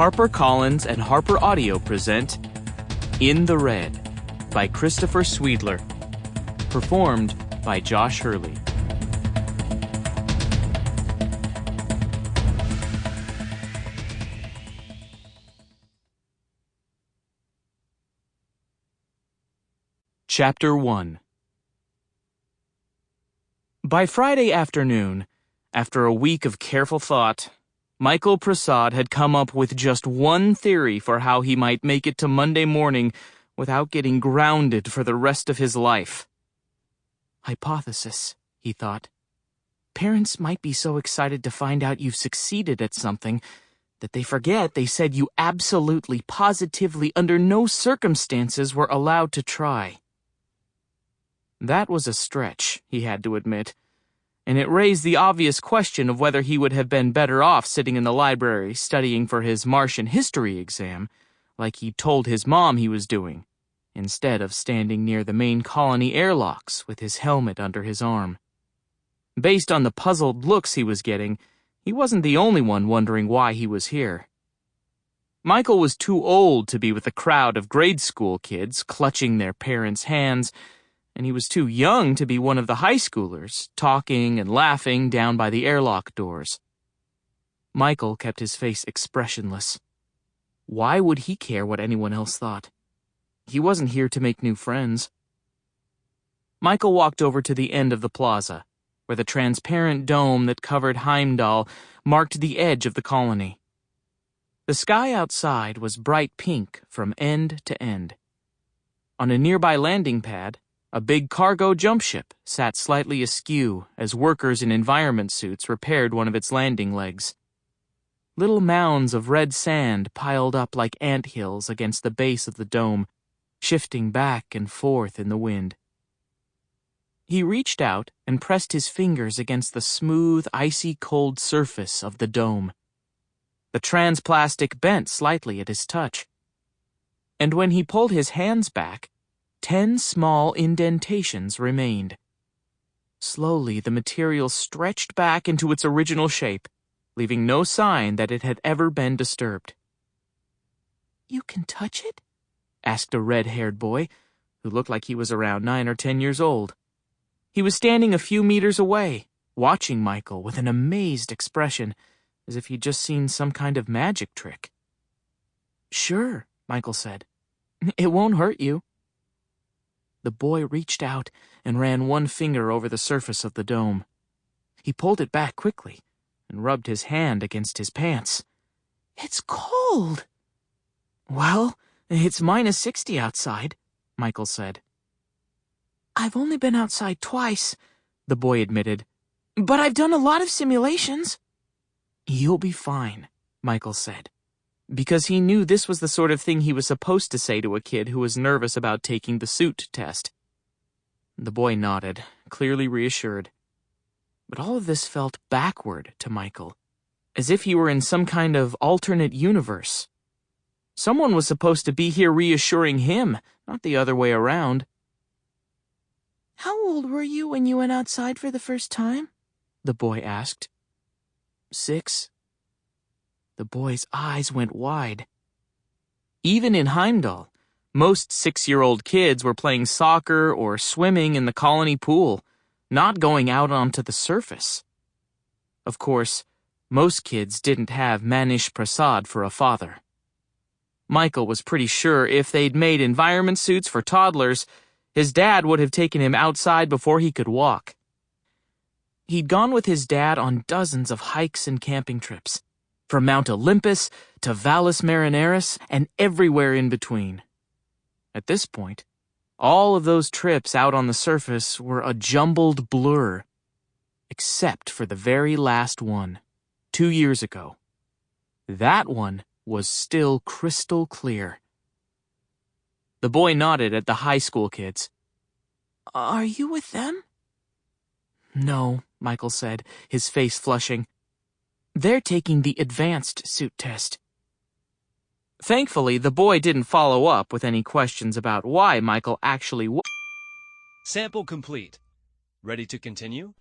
HarperCollins and Harper Audio present In the Red by Christopher Swiedler. Performed by Josh Hurley. Chapter 1. By Friday afternoon, after a week of careful thought, Michael Prasad had come up with just one theory for how he might make it to Monday morning without getting grounded for the rest of his life. Hypothesis, he thought. Parents might be so excited to find out you've succeeded at something that they forget they said you absolutely, positively, under no circumstances were allowed to try. That was a stretch, he had to admit, and it raised the obvious question of whether he would have been better off sitting in the library studying for his Martian history exam, like he told his mom he was doing, instead of standing near the main colony airlocks with his helmet under his arm. Based on the puzzled looks he was getting, he wasn't the only one wondering why he was here. Michael was too old to be with a crowd of grade school kids clutching their parents' hands, and he was too young to be one of the high schoolers, talking and laughing down by the airlock doors. Michael kept his face expressionless. Why would he care what anyone else thought? He wasn't here to make new friends. Michael walked over to the end of the plaza, where the transparent dome that covered Heimdall marked the edge of the colony. The sky outside was bright pink from end to end. On a nearby landing pad, a big cargo jump ship sat slightly askew as workers in environment suits repaired one of its landing legs. Little mounds of red sand piled up like anthills against the base of the dome, shifting back and forth in the wind. He reached out and pressed his fingers against the smooth, icy cold surface of the dome. The transplastic bent slightly at his touch. And when he pulled his hands back, 10 small indentations remained. Slowly, the material stretched back into its original shape, leaving no sign that it had ever been disturbed. "You can touch it?" asked a red-haired boy, who looked like he was around 9 or 10 years old. He was standing a few meters away, watching Michael with an amazed expression, as if he'd just seen some kind of magic trick. "Sure," Michael said. "It won't hurt you." The boy reached out and ran one finger over the surface of the dome. He pulled it back quickly and rubbed his hand against his pants. "It's cold." "Well, it's -60 outside," Michael said. "I've only been outside twice," the boy admitted, "but I've done a lot of simulations." "You'll be fine," Michael said, because he knew this was the sort of thing he was supposed to say to a kid who was nervous about taking the suit test. The boy nodded, clearly reassured. But all of this felt backward to Michael, as if he were in some kind of alternate universe. Someone was supposed to be here reassuring him, not the other way around. "How old were you when you went outside for the first time?" the boy asked. 6. The boy's eyes went wide. Even in Heimdall, most 6-year-old kids were playing soccer or swimming in the colony pool, not going out onto the surface. Of course, most kids didn't have Manish Prasad for a father. Michael was pretty sure if they'd made environment suits for toddlers, his dad would have taken him outside before he could walk. He'd gone with his dad on dozens of hikes and camping trips, from Mount Olympus to Valles Marineris and everywhere in between. At this point, all of those trips out on the surface were a jumbled blur, except for the very last one, 2 years ago. That one was still crystal clear. The boy nodded at the high school kids. "Are you with them?" "No," Michael said, his face flushing. "They're taking the advanced suit test." Thankfully, the boy didn't follow up with any questions about why Michael actually Sample complete. Ready to continue?